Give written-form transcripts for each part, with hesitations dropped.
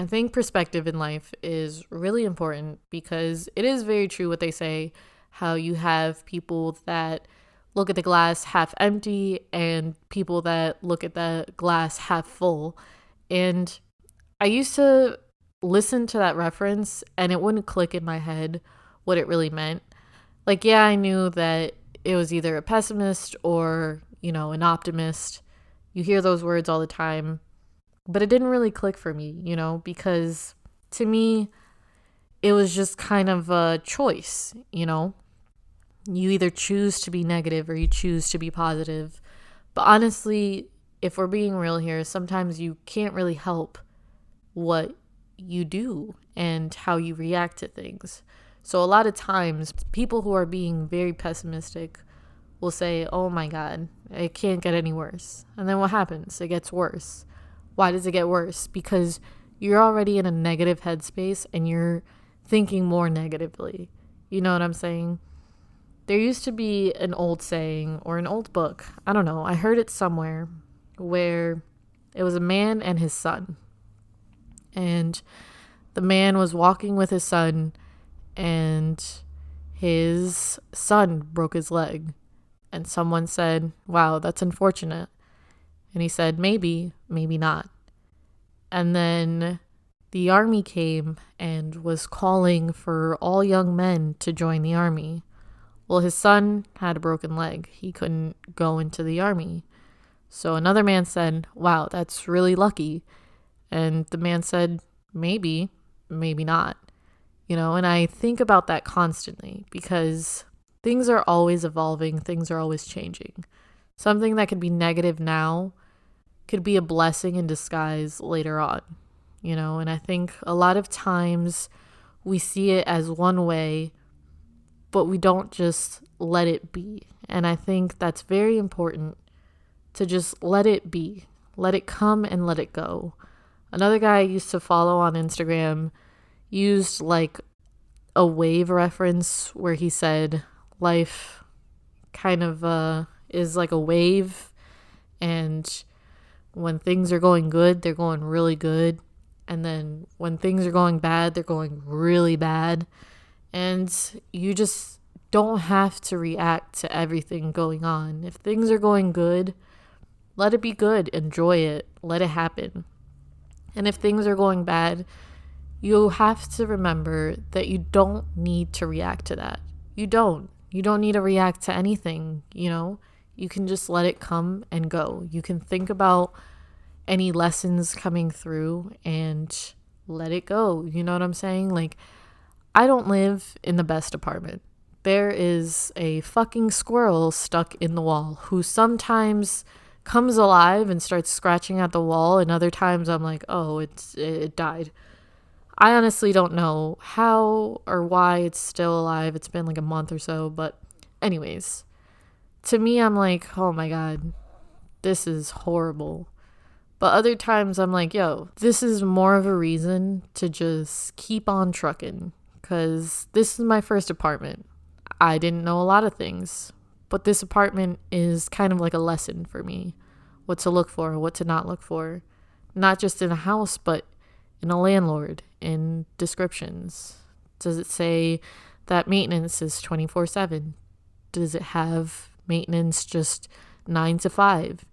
I think perspective in life is really important because it is very true what they say, how you have people that look at the glass half empty and people that look at the glass half full. And I used to listen to that reference and it wouldn't click in my head what it really meant. Like, yeah, I knew that it was either a pessimist or, an optimist. You hear those words all the time, but it didn't really click for me, because to me, it was just kind of a choice, You either choose to be negative or you choose to be positive. But honestly, if we're being real here, sometimes you can't really help what you do and how you react to things. So a lot of times, people who are being very pessimistic will say, oh my God, it can't get any worse. And then what happens? It gets worse. Why does it get worse? Because you're already in a negative headspace and you're thinking more negatively. You know what I'm saying? There used to be an old saying or an old book. I don't know. I heard it somewhere where it was a man and his son. And the man was walking with his son and his son broke his leg. And someone said, wow, that's unfortunate. And he said, maybe, maybe not. And then the army came and was calling for all young men to join the army. Well, his son had a broken leg. He couldn't go into the army. So another man said, wow, that's really lucky. And the man said, maybe, maybe not. And I think about that constantly because things are always evolving. Things are always changing. Something that could be negative now could be a blessing in disguise later on, and I think a lot of times we see it as one way, but we don't just let it be. And I think that's very important to just let it be, let it come and let it go. Another guy I used to follow on Instagram used like a wave reference where he said life kind of is like a wave, and when things are going good, they're going really good. And then when things are going bad, they're going really bad. And you just don't have to react to everything going on. If things are going good, let it be good. Enjoy it. Let it happen. And if things are going bad, you have to remember that you don't need to react to that. You don't. You don't need to react to anything, You can just let it come and go. You can think about any lessons coming through and let it go. You know what I'm saying? Like, I don't live in the best apartment. There is a fucking squirrel stuck in the wall who sometimes comes alive and starts scratching at the wall, and other times I'm like, oh, it died. I honestly don't know how or why it's still alive. It's been like a month or so, but anyways, to me, I'm like, oh my God, this is horrible. But other times I'm like, yo, this is more of a reason to just keep on trucking, because this is my first apartment. I didn't know a lot of things, but this apartment is kind of like a lesson for me, what to look for, what to not look for, not just in a house, but in a landlord, in descriptions. Does it say that maintenance is 24/7? Does it have maintenance just 9 to 5?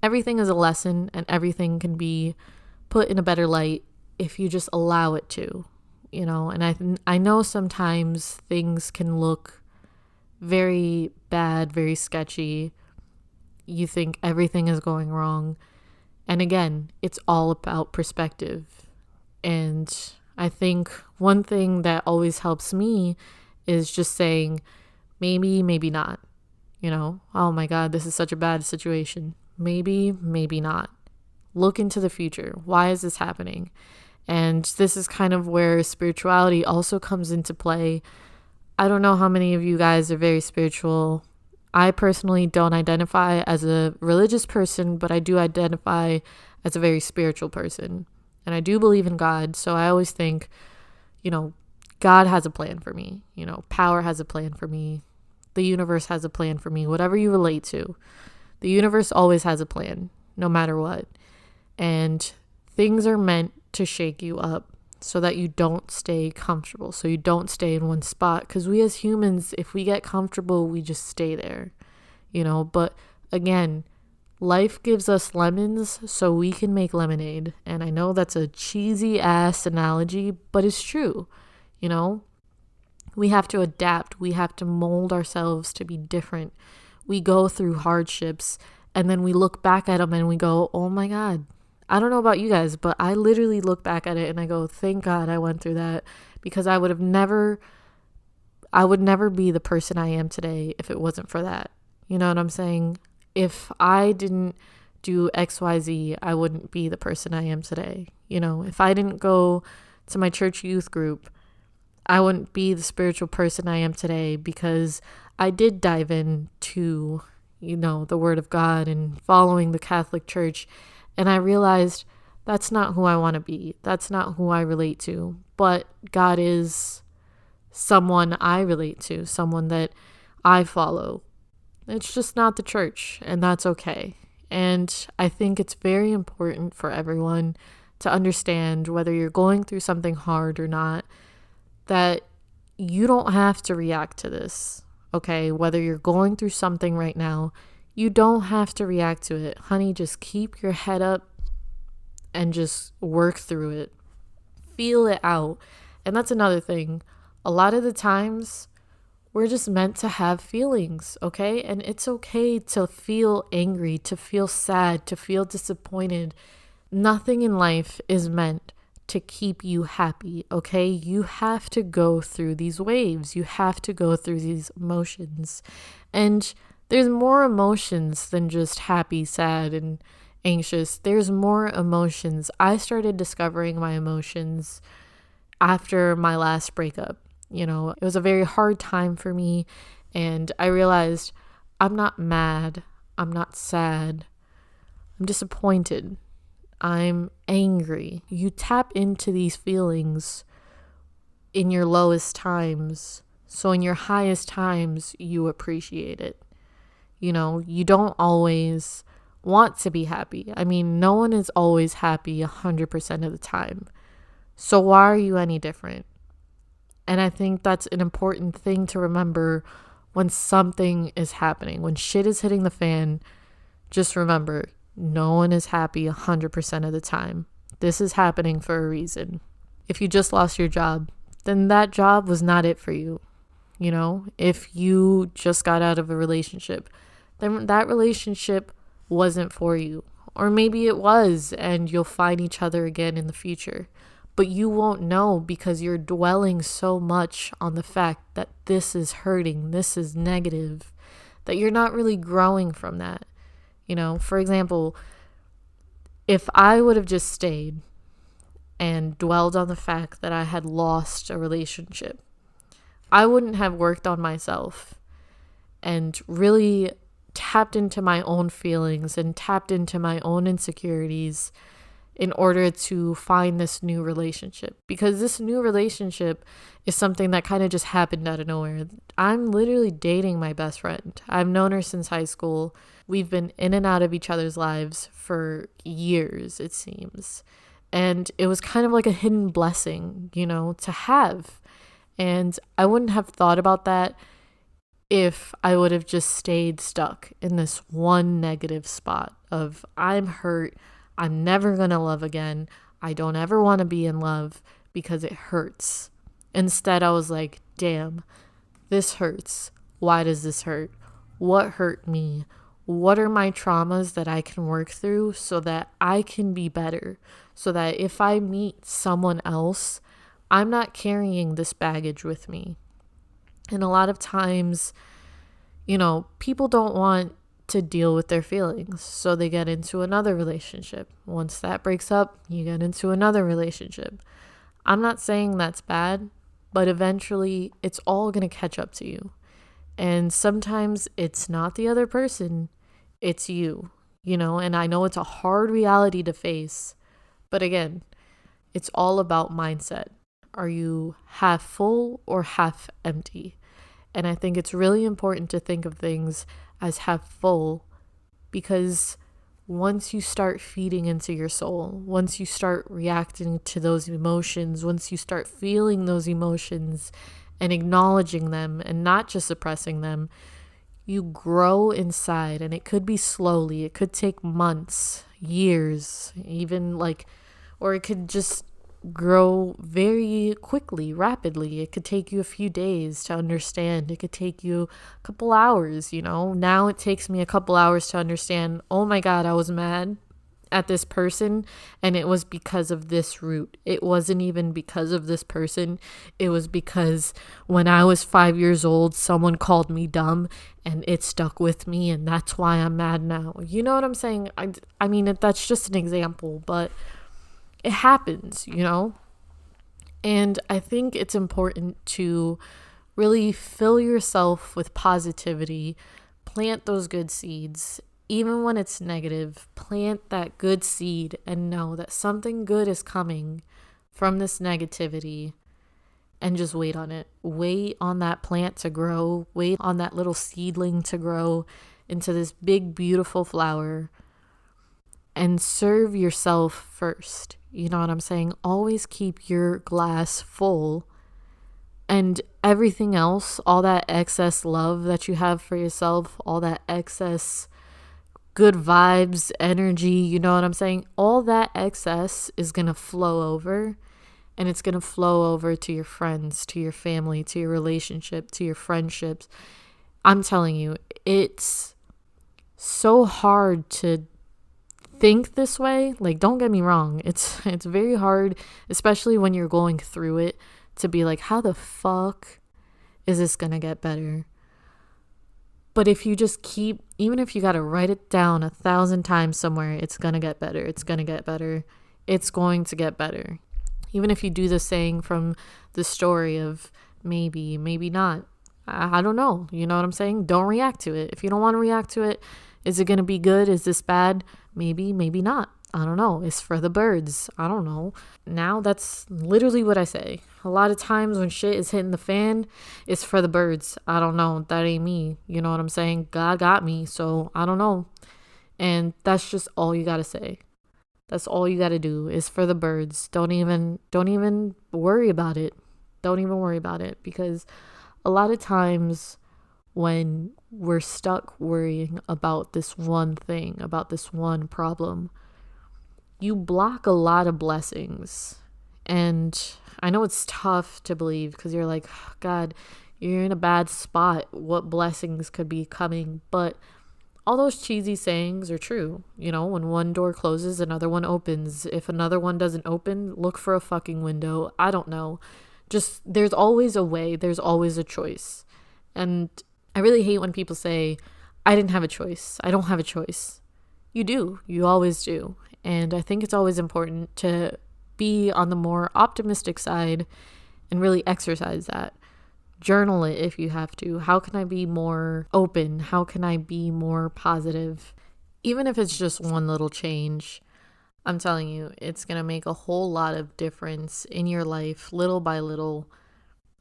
Everything is a lesson, and everything can be put in a better light if you just allow it to, and I know sometimes things can look very bad, very sketchy. You think everything is going wrong. And again, it's all about perspective. And I think one thing that always helps me is just saying, maybe, maybe not. Oh my God, this is such a bad situation. Maybe, maybe not. Look into the future. Why is this happening? And this is kind of where spirituality also comes into play. I don't know how many of you guys are very spiritual. I personally don't identify as a religious person, but I do identify as a very spiritual person. And I do believe in God. So I always think, God has a plan for me. Power has a plan for me. The universe has a plan for me. Whatever you relate to. The universe always has a plan, no matter what. And things are meant to shake you up so that you don't stay comfortable, so you don't stay in one spot. Because we as humans, if we get comfortable, we just stay there, But again, life gives us lemons so we can make lemonade. And I know that's a cheesy ass analogy, but it's true, you know? We have to adapt. We have to mold ourselves to be different. We go through hardships and then we look back at them and we go, oh my God. I don't know about you guys, but I literally look back at it and I go, thank God I went through that, because I would never be the person I am today if it wasn't for that. You know what I'm saying? If I didn't do XYZ, I wouldn't be the person I am today. If I didn't go to my church youth group, I wouldn't be the spiritual person I am today, because I did dive into, the Word of God and following the Catholic Church. And I realized that's not who I want to be. That's not who I relate to. But God is someone I relate to, someone that I follow. It's just not the church, and that's okay. And I think it's very important for everyone to understand, whether you're going through something hard or not, that you don't have to react to this, okay? Whether you're going through something right now, you don't have to react to it. Honey, just keep your head up and just work through it. Feel it out. And that's another thing. A lot of the times, we're just meant to have feelings, okay? And it's okay to feel angry, to feel sad, to feel disappointed. Nothing in life is meant to keep you happy, okay? You have to go through these waves. You have to go through these emotions. And there's more emotions than just happy, sad, and anxious. There's more emotions. I started discovering my emotions after my last breakup. It was a very hard time for me, and I realized I'm not mad. I'm not sad. I'm disappointed. I'm angry. You tap into these feelings in your lowest times, so in your highest times, you appreciate it. You don't always want to be happy. I mean, no one is always happy 100% of the time. So why are you any different? And I think that's an important thing to remember when something is happening. When shit is hitting the fan, just remember, no one is happy 100% of the time. This is happening for a reason. If you just lost your job, then that job was not it for you. If you just got out of a relationship, then that relationship wasn't for you. Or maybe it was, and you'll find each other again in the future. But you won't know, because you're dwelling so much on the fact that this is hurting, this is negative, that you're not really growing from that. For example, if I would have just stayed and dwelled on the fact that I had lost a relationship, I wouldn't have worked on myself and really tapped into my own feelings and tapped into my own insecurities in order to find this new relationship. Because this new relationship is something that kind of just happened out of nowhere. I'm literally dating my best friend. I've known her since high school. We've been in and out of each other's lives for years, it seems. And it was kind of like a hidden blessing, to have. And I wouldn't have thought about that if I would have just stayed stuck in this one negative spot of, I'm hurt, I'm never going to love again, I don't ever want to be in love because it hurts. Instead, I was like, damn, this hurts. Why does this hurt? What hurt me? What are my traumas that I can work through so that I can be better? So that if I meet someone else, I'm not carrying this baggage with me. And a lot of times, people don't want to deal with their feelings, so they get into another relationship. Once that breaks up, you get into another relationship. I'm not saying that's bad, but eventually it's all going to catch up to you. And sometimes it's not the other person, it's you, and I know it's a hard reality to face, but again, it's all about mindset. Are you half full or half empty? And I think it's really important to think of things as half full, because once you start feeding into your soul, once you start reacting to those emotions, once you start feeling those emotions and acknowledging them and not just suppressing them, you grow inside. And it could be slowly, it could take months, years, even like, or it could just grow very quickly, rapidly. It could take you a few days to understand. It could take you a couple hours, you know. Now it takes me a couple hours to understand, oh my God, I was mad at this person and it was because of this root. It wasn't even because of this person. It was because when I was 5 years old, someone called me dumb and it stuck with me, and that's why I'm mad now. You know what I'm saying? I mean, that's just an example, but it happens, you know? And I think it's important to really fill yourself with positivity, plant those good seeds. Even when it's negative, plant that good seed and know that something good is coming from this negativity, and just wait on it. Wait on that plant to grow. Wait on that little seedling to grow into this big, beautiful flower, and serve yourself first. You know what I'm saying? Always keep your glass full, and everything else, all that excess love that you have for yourself, all that excess good vibes, energy, you know what I'm saying? All that excess is going to flow over, and it's going to flow over to your friends, to your family, to your relationship, to your friendships. I'm telling you, it's so hard to think this way. Like, don't get me wrong, it's very hard, especially when you're going through it, to be like, how the fuck is this gonna get better? But if you just keep, even if you gotta write it down 1,000 times somewhere, it's gonna get better. It's gonna get better. It's going to get better. Even if you do the saying from the story of maybe, maybe not, I don't know, you know what I'm saying? Don't react to it. If you don't want to react to it, is it going to be good? Is this bad? Maybe, maybe not. I don't know. It's for the birds. I don't know. Now that's literally what I say. A lot of times when shit is hitting the fan, it's for the birds. I don't know. That ain't me. You know what I'm saying? God got me, so I don't know. And that's just all you got to say. That's all you got to do is for the birds. Don't even worry about it. Don't even worry about it, because a lot of times when we're stuck worrying about this one thing, about this one problem, you block a lot of blessings. And I know it's tough to believe because you're like, God, you're in a bad spot. What blessings could be coming? But all those cheesy sayings are true. You know, when one door closes, another one opens. If another one doesn't open, look for a fucking window. I don't know. Just, there's always a way. There's always a choice. And I really hate when people say, I didn't have a choice. I don't have a choice. You do. You always do. And I think it's always important to be on the more optimistic side and really exercise that. Journal it if you have to. How can I be more open? How can I be more positive? Even if it's just one little change, I'm telling you, it's going to make a whole lot of difference in your life, little by little,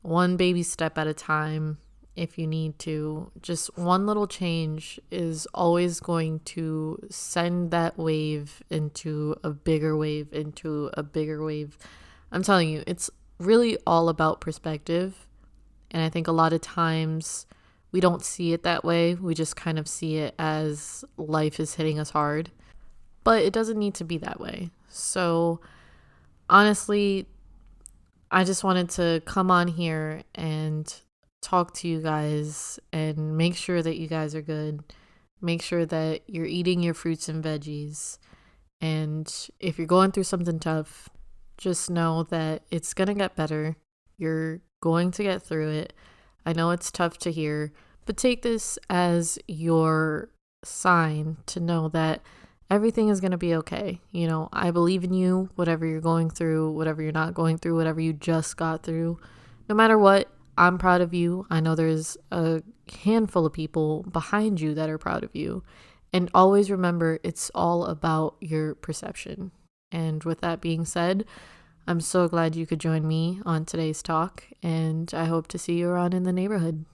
one baby step at a time. If you need to, just one little change is always going to send that wave into a bigger wave, into a bigger wave. I'm telling you, it's really all about perspective. And I think a lot of times we don't see it that way. We just kind of see it as life is hitting us hard. But it doesn't need to be that way. So honestly, I just wanted to come on here and talk to you guys and make sure that you guys are good. Make sure that you're eating your fruits and veggies. And if you're going through something tough, just know that it's going to get better. You're going to get through it. I know it's tough to hear, but take this as your sign to know that everything is going to be okay. You know, I believe in you, whatever you're going through, whatever you're not going through, whatever you just got through. No matter what, I'm proud of you. I know there's a handful of people behind you that are proud of you. And always remember, it's all about your perception. And with that being said, I'm so glad you could join me on today's talk, and I hope to see you around in the neighborhood.